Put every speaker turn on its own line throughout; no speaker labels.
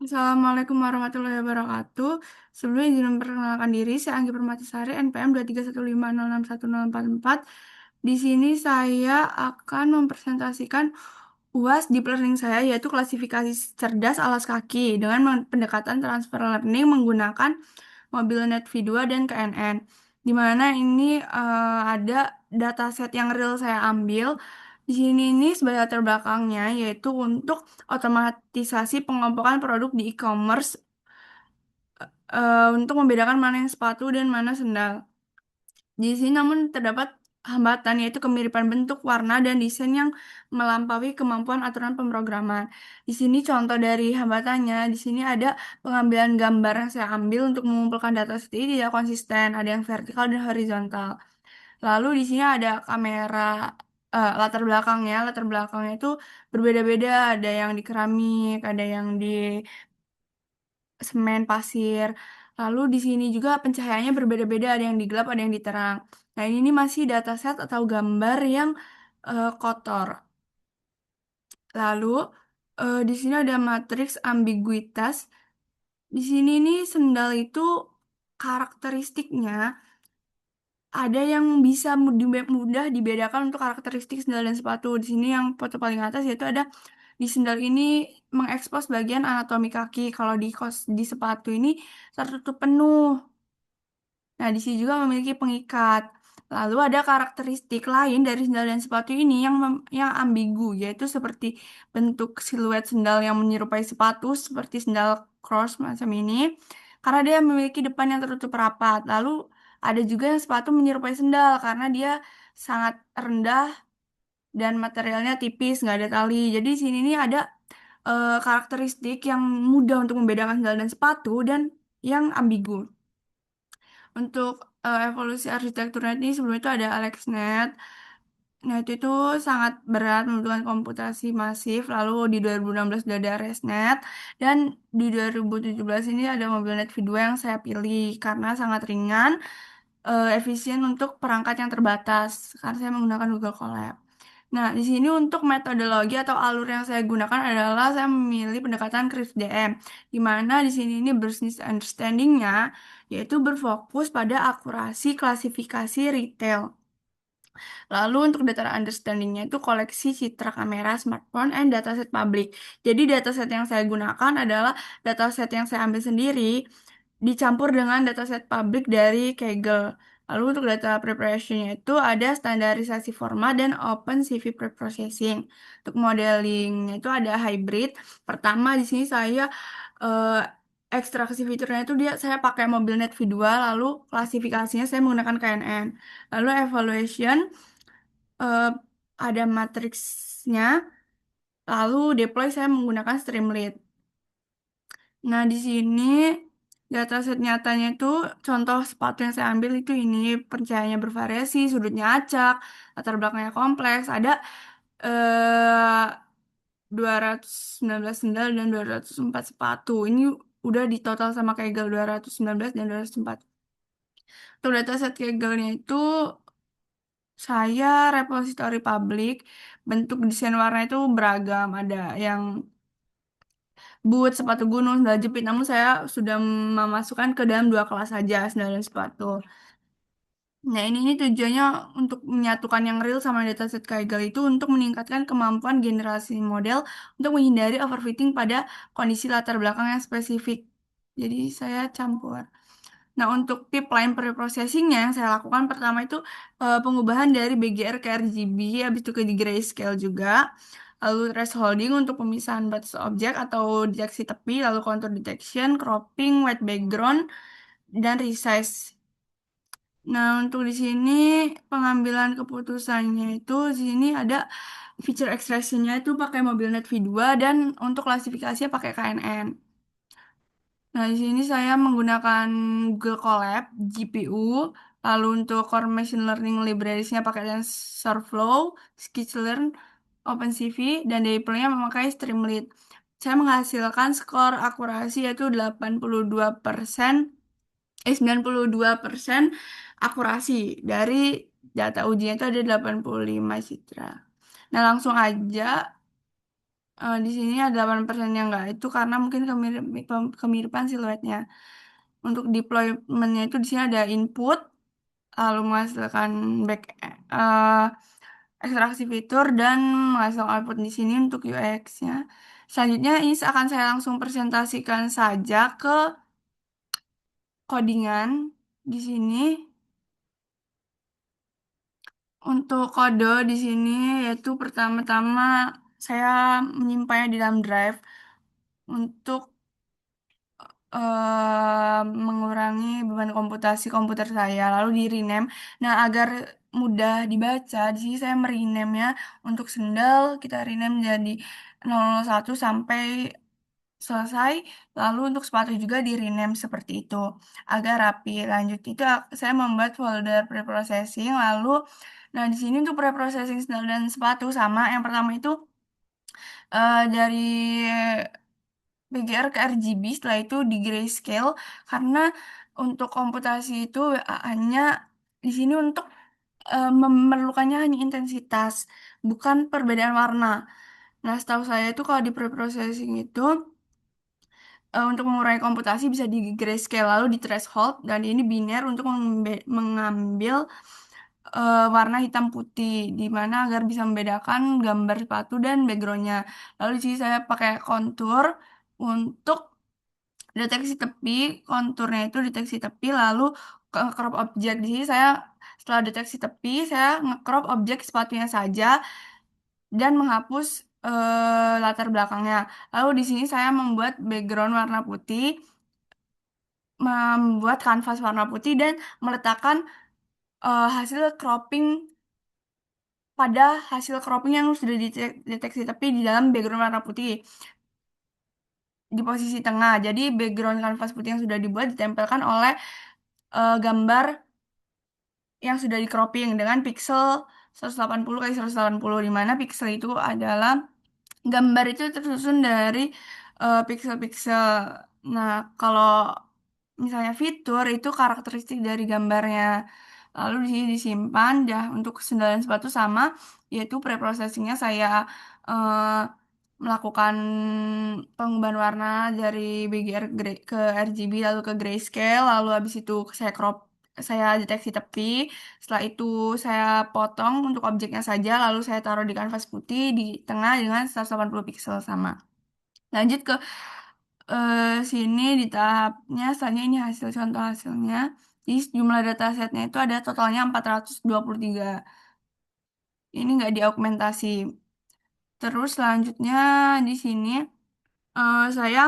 Assalamualaikum warahmatullahi wabarakatuh. Sebelumnya izin memperkenalkan diri, saya Anggi Permatasari, NPM 231506144. Di sini saya akan mempresentasikan UAS Deep Learning saya, yaitu klasifikasi cerdas alas kaki dengan pendekatan transfer learning menggunakan mobil NetV2 dan KNN. Di mana ini ada dataset yang real saya ambil. Di sini ini sebagai latar belakangnya, yaitu untuk otomatisasi pengompokan produk di e-commerce untuk membedakan mana yang sepatu dan mana sendal. Di sini namun terdapat hambatan yaitu kemiripan bentuk, warna, dan desain yang melampaui kemampuan aturan pemrograman. Di sini contoh dari hambatannya, di sini ada pengambilan gambar yang saya ambil untuk mengumpulkan data ini tidak konsisten, ada yang vertikal dan horizontal. Lalu di sini ada kamera latar belakangnya itu berbeda-beda, ada yang di keramik, ada yang di semen pasir. Lalu di sini juga pencahayaannya berbeda-beda, ada yang di gelap, ada yang di terang. Nah, ini masih dataset atau gambar yang kotor. Lalu di sini ada matriks ambiguitas. Di sini nih sendal itu karakteristiknya ada yang bisa mudah dibedakan untuk karakteristik sendal dan sepatu. Di sini yang foto paling atas yaitu ada di sendal ini mengekspos bagian anatomi kaki. Kalau di sepatu ini tertutup penuh. Nah, di sini juga memiliki pengikat. Lalu ada karakteristik lain dari sendal dan sepatu ini yang ambigu, yaitu seperti bentuk siluet sendal yang menyerupai sepatu, seperti sendal cross macam ini, karena dia memiliki depan yang tertutup rapat. Lalu ada juga yang sepatu menyerupai sendal karena dia sangat rendah dan materialnya tipis, nggak ada tali. Jadi di sini nih ada karakteristik yang mudah untuk membedakan sendal dan sepatu dan yang ambigu. Untuk evolusi arsitekturnya ini sebelum itu ada AlexNet. Nah, itu sangat berat membutuhkan komputasi masif. Lalu di 2016 sudah ada ResNet. Dan di 2017 ini ada mobil NetV2 yang saya pilih karena sangat ringan, efisien untuk perangkat yang terbatas. Karena saya menggunakan Google Colab. Nah, di sini untuk metodologi atau alur yang saya gunakan adalah saya memilih pendekatan CRISP-DM, di mana di sini ini business understanding-nya yaitu berfokus pada akurasi klasifikasi retail. Lalu untuk data understanding-nya itu koleksi citra kamera smartphone and dataset publik. Jadi dataset yang saya gunakan adalah dataset yang saya ambil sendiri dicampur dengan dataset publik dari Kaggle. Lalu untuk data preparation-nya itu ada standarisasi format dan open CV preprocessing. Untuk modeling-nya itu ada hybrid. Pertama di sini saya eh, ekstraksi fiturnya itu saya pakai mobil NetV2, lalu klasifikasinya saya menggunakan KNN. Lalu evaluation eh, ada matriksnya, lalu deploy saya menggunakan Streamlit. Nah, di sini dataset nyatanya itu contoh sepatu yang saya ambil itu ini pencahayaannya bervariasi, sudutnya acak, latar belakangnya kompleks, ada eh 219 sendal dan 204 sepatu. Ini udah di total sama Kaggle 219 dan 204. Untuk dataset Kaggle-nya itu saya repositori publik, bentuk desain warna itu beragam, ada yang boot, sepatu gunung, sandal jepit. Namun saya sudah memasukkan ke dalam dua kelas saja, sandal dan sepatu. Nah, ini tujuannya untuk menyatukan yang real sama dataset Kaggle itu untuk meningkatkan kemampuan generasi model untuk menghindari overfitting pada kondisi latar belakang yang spesifik. Jadi saya campur. Nah, untuk tip line preprocessingnya yang saya lakukan pertama itu pengubahan dari BGR ke RGB, habis itu ke di grayscale juga. Lalu thresholding untuk pemisahan batas objek atau deteksi tepi, lalu contour detection, cropping, white background, dan resize. Nah, untuk di sini pengambilan keputusannya itu di sini ada feature extraction-nya itu pakai mobil NetV2 dan untuk klasifikasinya pakai KNN. Nah, di sini saya menggunakan Google Colab, GPU, lalu untuk core machine learning libraries-nya pakai TensorFlow, Skitlearn, OpenCV, dan deploy-nya memakai Streamlit. Saya menghasilkan skor akurasi yaitu 82%, 92% akurasi dari data ujinya itu ada 85 citra. Nah, langsung aja Di sini ada 8% yang enggak itu karena mungkin kemiripan siluetnya. Untuk deploymentnya itu di sini ada input, lalu menghasilkan back eh, ekstraksi fitur dan menghasilkan output di sini untuk UX-nya. Selanjutnya ini akan saya langsung presentasikan saja ke codingan di sini. Untuk kode di sini yaitu pertama-tama saya menyimpannya di dalam drive untuk mengurangi beban komputasi komputer saya lalu di rename. Nah, agar mudah dibaca, di sini saya merename-nya untuk sendal kita rename jadi 001 sampai selesai. Lalu untuk sepatu juga di rename seperti itu agar rapi. Lanjut itu saya membuat folder preprocessing lalu nah di sini untuk preprocessing sendal dan sepatu sama. Yang pertama itu dari BGR ke RGB, setelah itu di grayscale karena untuk komputasi itu hanya di sini untuk memerlukannya hanya intensitas, bukan perbedaan warna. Nah, setahu saya itu kalau di preprocessing itu untuk mengurangi komputasi bisa di grayscale lalu di threshold dan ini biner untuk mengambil warna hitam putih di mana agar bisa membedakan gambar sepatu dan backgroundnya. Lalu di sini saya pakai kontur untuk deteksi tepi, konturnya itu deteksi tepi, lalu ke crop objek. Di sini saya setelah deteksi tepi, saya nge-crop objek sepatunya saja dan menghapus latar belakangnya. Lalu di sini saya membuat background warna putih, membuat kanvas warna putih dan meletakkan hasil cropping pada hasil cropping yang sudah dideteksi tepi di dalam background warna putih di posisi tengah. Jadi background kanvas putih yang sudah dibuat ditempelkan oleh gambar yang sudah di cropping dengan pixel 180 kali 180 di mana pixel itu adalah gambar itu tersusun dari pixel-pixel. Nah, kalau misalnya fitur itu karakteristik dari gambarnya. Lalu di sini disimpan dah untuk sendal dan sepatu sama, yaitu preprocessingnya saya eh, melakukan pengubahan warna dari BGR ke RGB lalu ke grayscale, lalu habis itu saya deteksi tepi, setelah itu saya potong untuk objeknya saja, lalu saya taruh di kanvas putih di tengah dengan 180 pixel sama. Lanjut ke sini di tahapnya, selanjutnya ini hasil contoh hasilnya. Jadi jumlah datasetnya itu ada totalnya 423. Ini nggak diaugmentasi. Terus selanjutnya di sini saya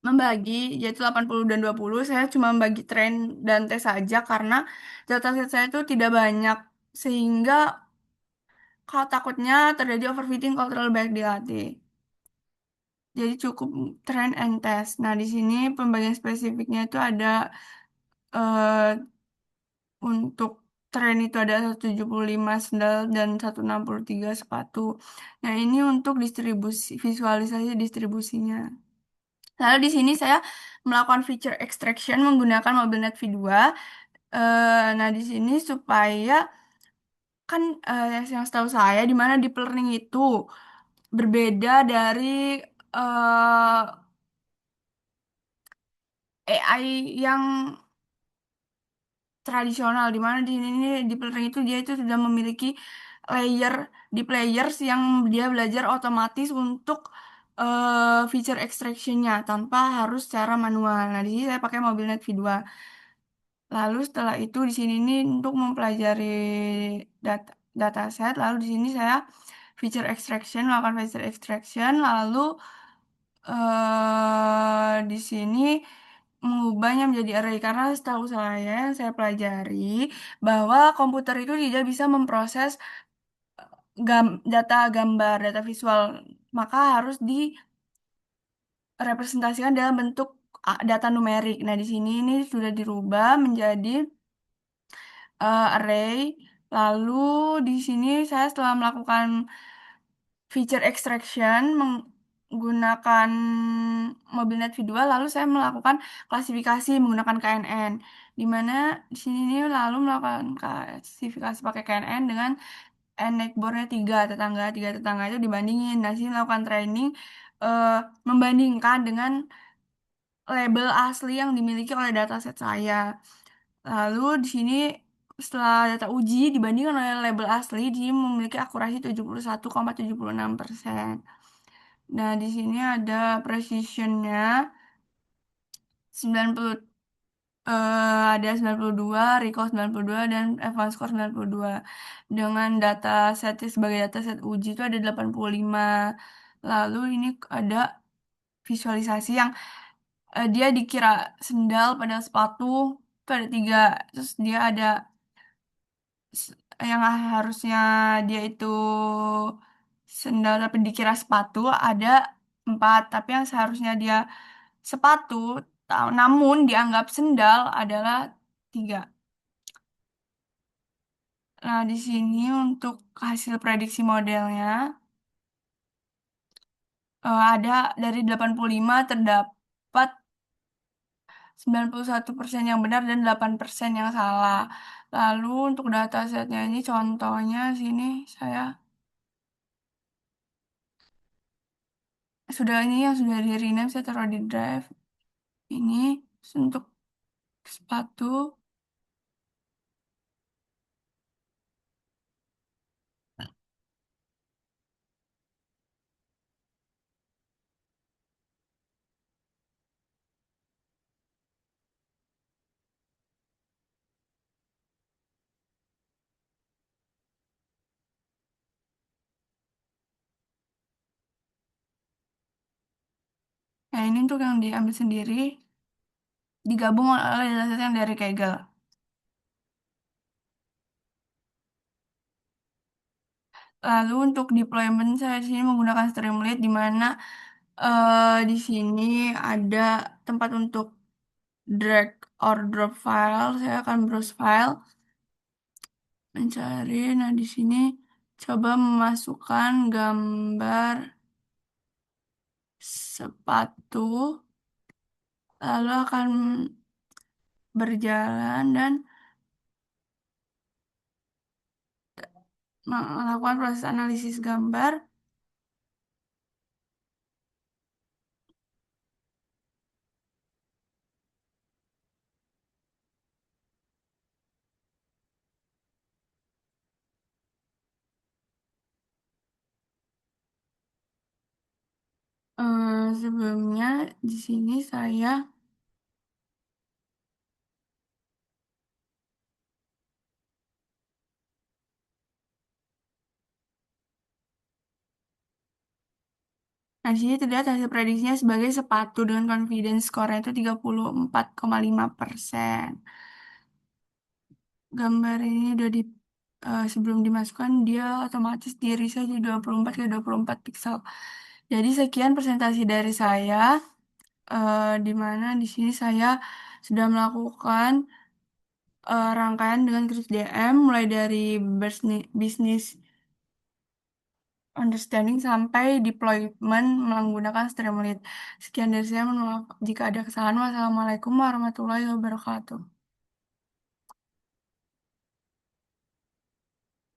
membagi yaitu 80 dan 20. Saya cuma membagi tren dan tes saja karena dataset saya itu tidak banyak sehingga kalau takutnya terjadi overfitting kalau terlalu banyak dilatih. Jadi cukup trend and test. Nah, di sini pembagian spesifiknya itu ada eh, untuk tren itu ada 175 sandal dan 163 sepatu. Nah, ini untuk distribusi visualisasi distribusinya. Lalu di sini saya melakukan feature extraction menggunakan MobileNet V2. Nah, di sini supaya kan yang setahu saya di mana deep learning itu berbeda dari eh, AI yang tradisional di mana di sini di Learning itu dia itu sudah memiliki layer di layers yang dia belajar otomatis untuk feature extractionnya tanpa harus secara manual. Nah, di sini saya pakai MobileNet V2. Lalu setelah itu di sini ini untuk mempelajari data dataset, lalu di sini saya melakukan feature extraction, lalu di sini mengubahnya menjadi array karena setahu saya yang saya pelajari bahwa komputer itu tidak bisa memproses data gambar, data visual, maka harus direpresentasikan dalam bentuk data numerik. Nah, di sini ini sudah dirubah menjadi array. Lalu di sini saya setelah melakukan feature extraction menggunakan MobileNet V2 lalu saya melakukan klasifikasi menggunakan KNN di mana di sini ini lalu melakukan klasifikasi pakai KNN dengan Neckboardnya tiga tetangga itu dibandingin. Nah, sini melakukan training eh, membandingkan dengan label asli yang dimiliki oleh dataset saya. Lalu di sini setelah data uji dibandingkan oleh label asli, dia memiliki akurasi 71,76%. Nah, di sini ada precisionnya 90, ada 92, recall 92, dan advance score 92. Dengan data set sebagai data set uji itu ada 85. Lalu ini ada visualisasi yang dia dikira sendal pada sepatu itu ada tiga. Terus dia ada s- yang harusnya dia itu sendal tapi dikira sepatu ada empat, tapi yang seharusnya dia sepatu namun dianggap sendal adalah tiga. Nah, di sini untuk hasil prediksi modelnya ada dari 85 terdapat 91% yang benar dan 8% yang salah. Lalu untuk data setnya ini contohnya sini saya sudah ini yang sudah di rename saya taruh di drive. Ini untuk sepatu. Nah, ini untuk yang diambil sendiri digabung oleh data set yang dari Kaggle. Lalu untuk deployment saya di sini menggunakan Streamlit di mana di sini ada tempat untuk drag or drop file. Saya akan browse file, mencari. Nah, di sini coba memasukkan gambar sepatu, lalu akan berjalan dan melakukan proses analisis gambar. Sebelumnya di sini saya, nah di sini terlihat hasil prediksinya sebagai sepatu dengan confidence score itu 34,5%. Gambar ini udah sebelum dimasukkan dia otomatis di resize jadi 24 ke 24 piksel. Jadi sekian presentasi dari saya, di mana di sini saya sudah melakukan rangkaian dengan Kris DM mulai dari business understanding sampai deployment menggunakan Streamlit. Sekian dari saya, mohon maaf jika ada kesalahan. Wassalamualaikum warahmatullahi wabarakatuh.